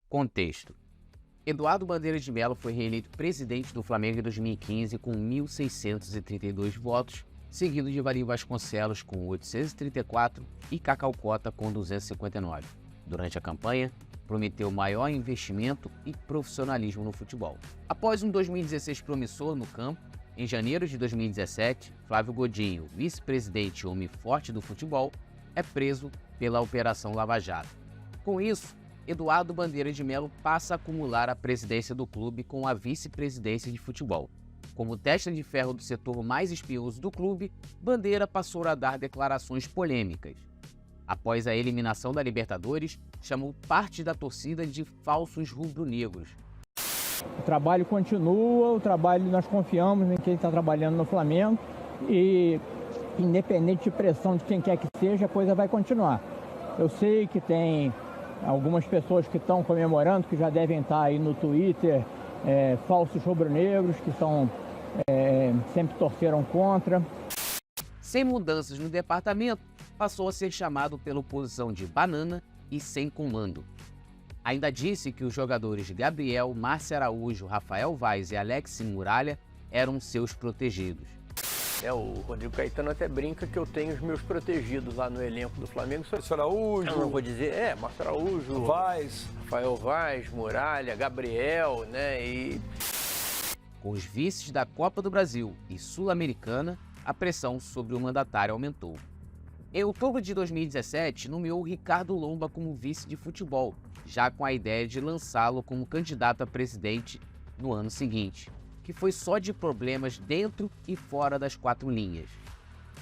Contexto. Eduardo Bandeira de Melo foi reeleito presidente do Flamengo em 2015 com 1.632 votos, seguido de Valim Vasconcelos com 834 e Cacau Cota com 259. Durante a campanha, prometeu maior investimento e profissionalismo no futebol. Após um 2016 promissor no campo, em janeiro de 2017, Flávio Godinho, vice-presidente e homem forte do futebol, é preso pela Operação Lava Jato. Com isso, Eduardo Bandeira de Melo passa a acumular a presidência do clube com a vice-presidência de futebol. Como testa de ferro do setor mais espinhoso do clube, Bandeira passou a dar declarações polêmicas. Após a eliminação da Libertadores, chamou parte da torcida de falsos rubro-negros. O trabalho continua, nós confiamos em quem está trabalhando no Flamengo e, independente de pressão de quem quer que seja, a coisa vai continuar. Eu sei que tem algumas pessoas que estão comemorando, que já devem estar aí no Twitter, falsos rubro-negros, que sempre torceram contra. Sem mudanças no departamento, passou a ser chamado pela oposição de banana e sem comando. Ainda disse que os jogadores Gabriel, Márcio Araújo, Rafael Vaz e Alex Muralha eram seus protegidos. O Rodrigo Caetano até brinca que eu tenho os meus protegidos lá no elenco do Flamengo. Márcio Araújo. Eu não vou dizer, Márcio Araújo, Vaz, Rafael Vaz, Muralha, Gabriel, Com os vices da Copa do Brasil e Sul-Americana, a pressão sobre o mandatário aumentou. Em outubro de 2017, nomeou Ricardo Lomba como vice de futebol, já com a ideia de lançá-lo como candidato a presidente no ano seguinte, que foi só de problemas dentro e fora das quatro linhas.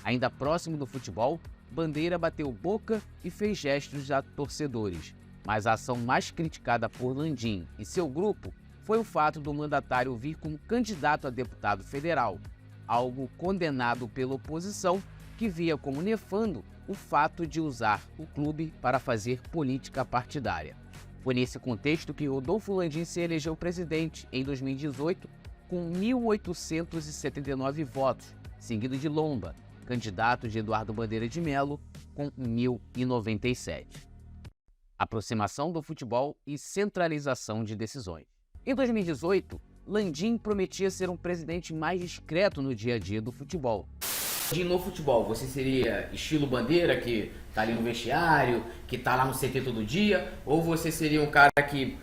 Ainda próximo do futebol, Bandeira bateu boca e fez gestos a torcedores, mas a ação mais criticada por Landim e seu grupo foi o fato do mandatário vir como candidato a deputado federal, algo condenado pela oposição, que via como nefando o fato de usar o clube para fazer política partidária. Foi nesse contexto que Rodolfo Landim se elegeu presidente em 2018 com 1.879 votos, seguido de Lomba, candidato de Eduardo Bandeira de Melo, com 1.097. Aproximação do futebol e centralização de decisões. Em 2018, Landim prometia ser um presidente mais discreto no dia a dia do futebol. No futebol, você seria estilo Bandeira, que tá ali no vestiário, que tá lá no CT todo dia, ou você seria um cara que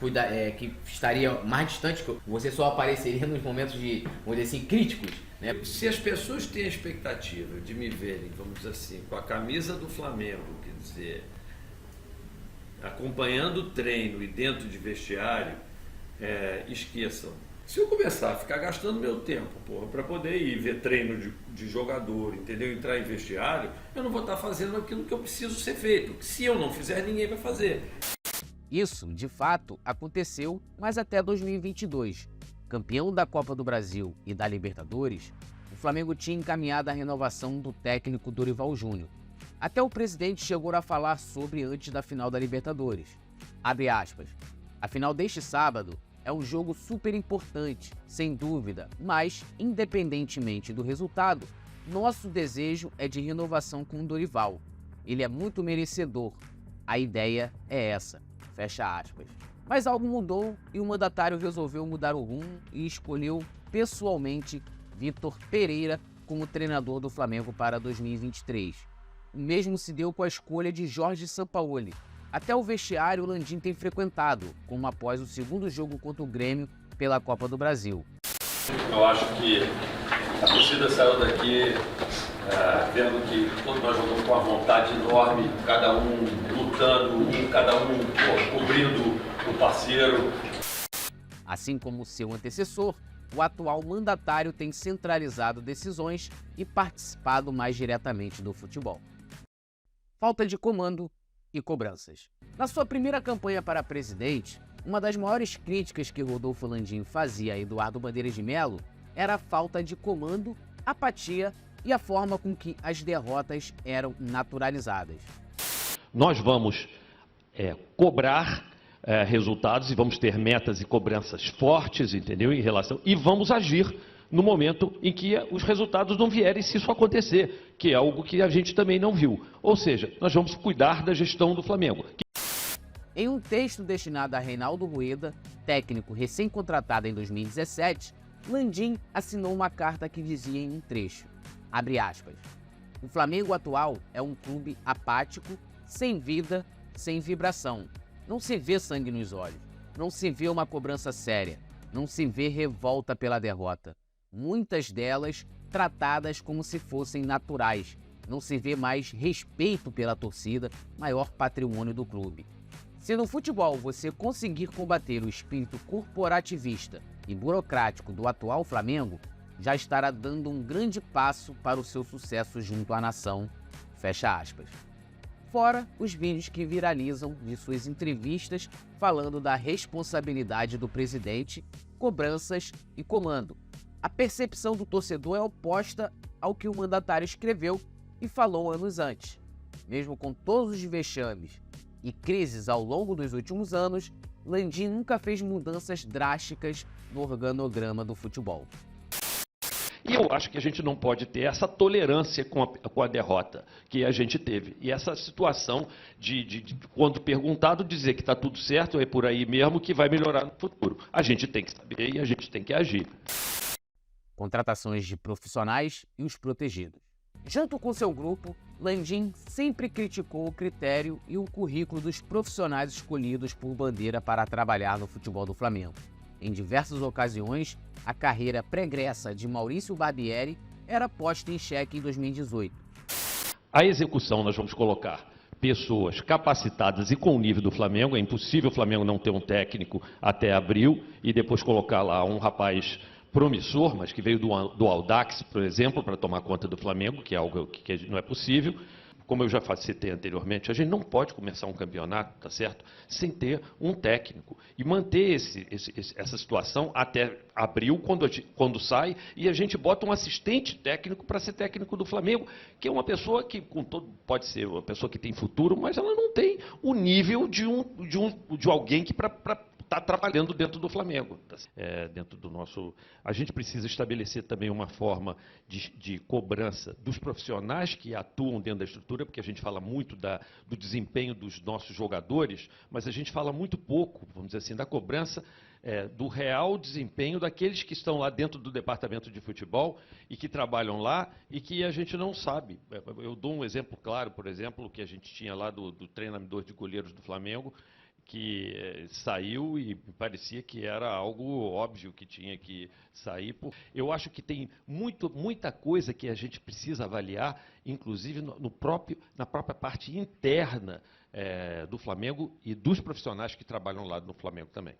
estaria mais distante, que você só apareceria nos momentos de, vamos dizer assim, críticos, né? Se as pessoas têm a expectativa de me verem, vamos dizer assim, com a camisa do Flamengo, quer dizer, acompanhando o treino e dentro de vestiário, esqueçam. Se eu começar a ficar gastando meu tempo, para poder ir ver treino de jogador, entendeu? Entrar em vestiário, eu não vou estar fazendo aquilo que eu preciso ser feito. Se eu não fizer, ninguém vai fazer. Isso, de fato, aconteceu, mas até 2022. Campeão da Copa do Brasil e da Libertadores, o Flamengo tinha encaminhado a renovação do técnico Dorival Júnior. Até o presidente chegou a falar sobre antes da final da Libertadores. Abre aspas. A final deste sábado é um jogo super importante, sem dúvida, mas, independentemente do resultado, nosso desejo é de renovação com o Dorival. Ele é muito merecedor. A ideia é essa. Fecha aspas. Mas algo mudou e o mandatário resolveu mudar o rumo e escolheu pessoalmente Vitor Pereira como treinador do Flamengo para 2023. O mesmo se deu com a escolha de Jorge Sampaoli. Até o vestiário o Landim tem frequentado, como após o segundo jogo contra o Grêmio pela Copa do Brasil. Eu acho que a torcida saiu daqui vendo que todos nós jogamos com uma vontade enorme, cada um lutando, cada um cobrindo o parceiro. Assim como seu antecessor, o atual mandatário tem centralizado decisões e participado mais diretamente do futebol. Falta de comando e cobranças. Na sua primeira campanha para presidente, uma das maiores críticas que Rodolfo Landim fazia a Eduardo Bandeira de Melo era a falta de comando, apatia e a forma com que as derrotas eram naturalizadas. Nós vamos cobrar resultados e vamos ter metas e cobranças fortes, entendeu? Em relação, e vamos agir no momento em que os resultados não vierem, se isso acontecer, que é algo que a gente também não viu. Ou seja, nós vamos cuidar da gestão do Flamengo. Em um texto destinado a Reinaldo Rueda, técnico recém-contratado em 2017, Landim assinou uma carta que dizia em um trecho, abre aspas, o Flamengo atual é um clube apático, sem vida, sem vibração. Não se vê sangue nos olhos, não se vê uma cobrança séria, não se vê revolta pela derrota. Muitas delas tratadas como se fossem naturais. Não se vê mais respeito pela torcida, maior patrimônio do clube. Se no futebol você conseguir combater o espírito corporativista e burocrático do atual Flamengo, já estará dando um grande passo para o seu sucesso junto à nação. Fecha aspas. Fora os vídeos que viralizam de suas entrevistas falando da responsabilidade do presidente, cobranças e comando. A percepção do torcedor é oposta ao que o mandatário escreveu e falou anos antes. Mesmo com todos os vexames e crises ao longo dos últimos anos, Landim nunca fez mudanças drásticas no organograma do futebol. E eu acho que a gente não pode ter essa tolerância com a derrota que a gente teve. E essa situação de quando perguntado, dizer que está tudo certo, é por aí mesmo que vai melhorar no futuro. A gente tem que saber e a gente tem que agir. Contratações de profissionais e os protegidos. Junto com seu grupo, Landim sempre criticou o critério e o currículo dos profissionais escolhidos por Bandeira para trabalhar no futebol do Flamengo. Em diversas ocasiões, a carreira pregressa de Maurício Barbieri era posta em xeque em 2018. A execução, nós vamos colocar pessoas capacitadas e com o nível do Flamengo. É impossível o Flamengo não ter um técnico até abril e depois colocar lá um rapaz promissor, mas que veio do Audax, por exemplo, para tomar conta do Flamengo, que é algo que não é possível. Como eu já citei anteriormente, a gente não pode começar um campeonato, tá certo, sem ter um técnico e manter essa situação até abril, quando sai, e a gente bota um assistente técnico para ser técnico do Flamengo, que é uma pessoa que pode ser uma pessoa que tem futuro, mas ela não tem o nível de alguém que está trabalhando dentro do Flamengo. Dentro do nosso... A gente precisa estabelecer também uma forma de cobrança dos profissionais que atuam dentro da estrutura, porque a gente fala muito do desempenho dos nossos jogadores, mas a gente fala muito pouco, vamos dizer assim, da cobrança do real desempenho daqueles que estão lá dentro do departamento de futebol e que trabalham lá e que a gente não sabe. Eu dou um exemplo claro, por exemplo, que a gente tinha lá do treinador de goleiros do Flamengo, que saiu e parecia que era algo óbvio que tinha que sair. Eu acho que tem muita coisa que a gente precisa avaliar, inclusive na própria parte interna do Flamengo e dos profissionais que trabalham lá no Flamengo também.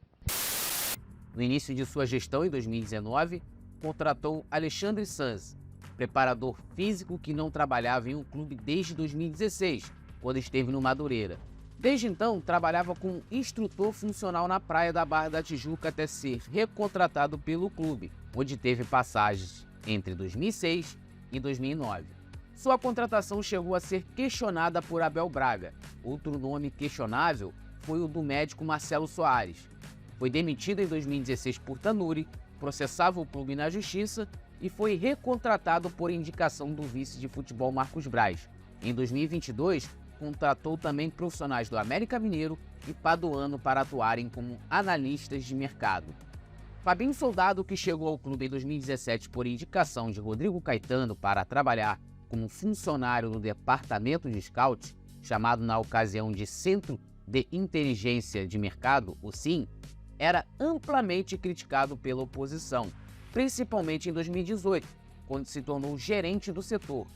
No início de sua gestão, em 2019, contratou Alexandre Sanz, preparador físico que não trabalhava em um clube desde 2016, quando esteve no Madureira. Desde então, trabalhava como instrutor funcional na praia da Barra da Tijuca até ser recontratado pelo clube, onde teve passagens entre 2006 e 2009. Sua contratação chegou a ser questionada por Abel Braga. Outro nome questionável foi o do médico Marcelo Soares. Foi demitido em 2016 por Tanuri, processava o clube na justiça e foi recontratado por indicação do vice de futebol Marcos Braz. Em 2022, contratou também profissionais do América Mineiro e Paduano para atuarem como analistas de mercado. Fabinho Soldado, que chegou ao clube em 2017 por indicação de Rodrigo Caetano para trabalhar como funcionário no departamento de scout, chamado na ocasião de Centro de Inteligência de Mercado, o SIM, era amplamente criticado pela oposição, principalmente em 2018, quando se tornou gerente do setor.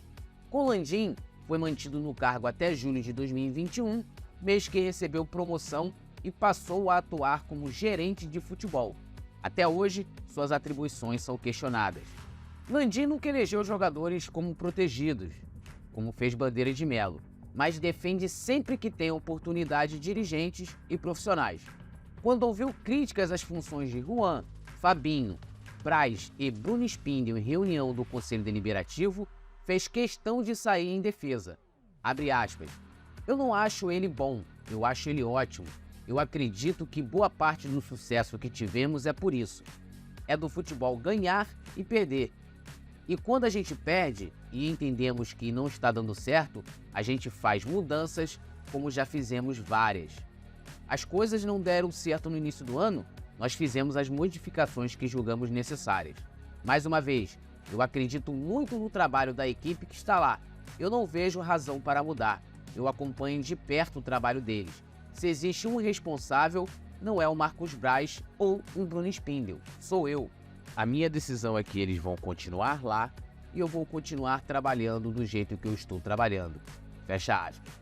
Com Landim, foi mantido no cargo até julho de 2021, mês que recebeu promoção e passou a atuar como gerente de futebol. Até hoje, suas atribuições são questionadas. Landim nunca elegeu jogadores como protegidos, como fez Bandeira de Melo, mas defende sempre que tem oportunidade dirigentes e profissionais. Quando ouviu críticas às funções de Juan, Fabinho, Braz e Bruno Spindel em reunião do Conselho Deliberativo, fez questão de sair em defesa. Abre aspas. Eu não acho ele bom, eu acho ele ótimo. Eu acredito que boa parte do sucesso que tivemos é por isso. É do futebol ganhar e perder. E quando a gente perde e entendemos que não está dando certo, a gente faz mudanças, como já fizemos várias. As coisas não deram certo no início do ano, nós fizemos as modificações que julgamos necessárias. Mais uma vez, eu acredito muito no trabalho da equipe que está lá. Eu não vejo razão para mudar. Eu acompanho de perto o trabalho deles. Se existe um responsável, não é o Marcos Braz ou o Bruno Spindel, sou eu. A minha decisão é que eles vão continuar lá e eu vou continuar trabalhando do jeito que eu estou trabalhando. Fecha aspas.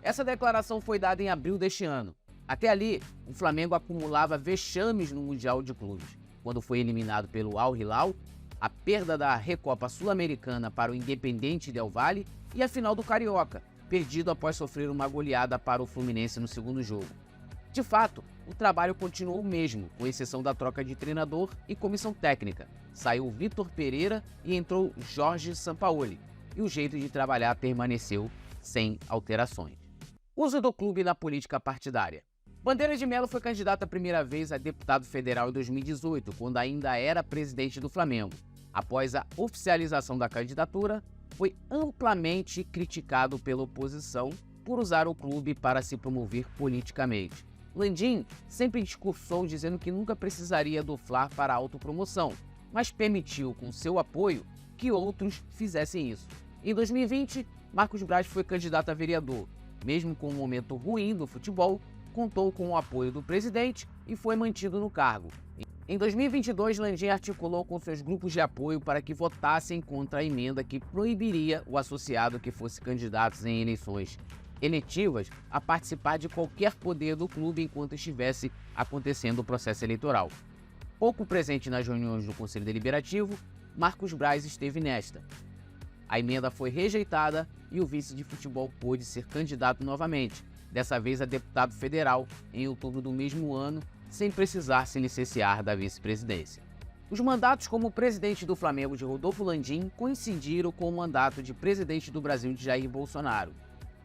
Essa declaração foi dada em abril deste ano. Até ali, o Flamengo acumulava vexames no Mundial de Clubes, quando foi eliminado pelo Al Hilal, a perda da Recopa Sul-Americana para o Independiente Del Valle e a final do Carioca, perdido após sofrer uma goleada para o Fluminense no segundo jogo. De fato, o trabalho continuou o mesmo, com exceção da troca de treinador e comissão técnica. Saiu Vitor Pereira e entrou Jorge Sampaoli, e o jeito de trabalhar permaneceu sem alterações. Uso do clube na política partidária. Bandeira de Melo foi candidato a primeira vez a deputado federal em 2018, quando ainda era presidente do Flamengo. Após a oficialização da candidatura, foi amplamente criticado pela oposição por usar o clube para se promover politicamente. Landim sempre discursou dizendo que nunca precisaria do Fla para autopromoção, mas permitiu, com seu apoio, que outros fizessem isso. Em 2020, Marcos Braz foi candidato a vereador. Mesmo com um momento ruim do futebol, contou com o apoio do presidente e foi mantido no cargo. Em 2022, Landim articulou com seus grupos de apoio para que votassem contra a emenda que proibiria o associado que fosse candidato em eleições eletivas a participar de qualquer poder do clube enquanto estivesse acontecendo o processo eleitoral. Pouco presente nas reuniões do Conselho Deliberativo, Marcos Braz esteve nesta. A emenda foi rejeitada e o vice de futebol pôde ser candidato novamente, dessa vez a deputado federal, em outubro do mesmo ano, sem precisar se licenciar da vice-presidência. Os mandatos como presidente do Flamengo de Rodolfo Landim coincidiram com o mandato de presidente do Brasil de Jair Bolsonaro.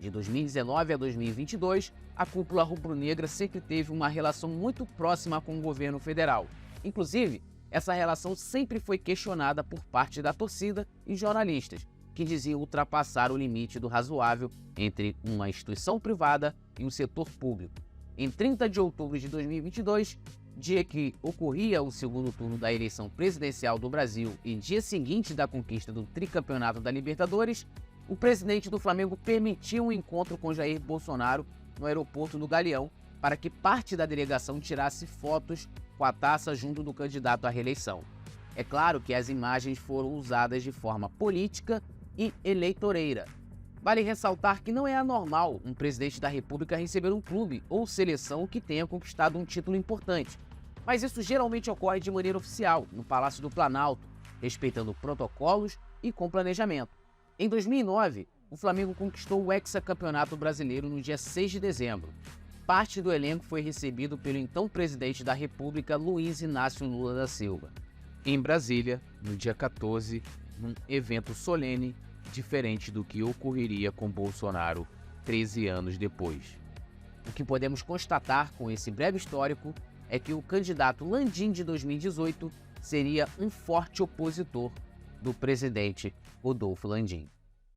De 2019 a 2022, a cúpula rubro-negra sempre teve uma relação muito próxima com o governo federal. Inclusive, essa relação sempre foi questionada por parte da torcida e jornalistas, que diziam ultrapassar o limite do razoável entre uma instituição privada e um setor público. Em 30 de outubro de 2022, dia que ocorria o segundo turno da eleição presidencial do Brasil e dia seguinte da conquista do tricampeonato da Libertadores, o presidente do Flamengo permitiu um encontro com Jair Bolsonaro no aeroporto do Galeão para que parte da delegação tirasse fotos com a taça junto do candidato à reeleição. É claro que as imagens foram usadas de forma política e eleitoreira. Vale ressaltar que não é anormal um presidente da República receber um clube ou seleção que tenha conquistado um título importante, mas isso geralmente ocorre de maneira oficial, no Palácio do Planalto, respeitando protocolos e com planejamento. Em 2009, o Flamengo conquistou o hexacampeonato brasileiro no dia 6 de dezembro. Parte do elenco foi recebido pelo então presidente da República, Luiz Inácio Lula da Silva. Em Brasília, no dia 14, num evento solene, diferente do que ocorreria com Bolsonaro 13 anos depois. O que podemos constatar com esse breve histórico é que o candidato Landim de 2018 seria um forte opositor do presidente Rodolfo Landim.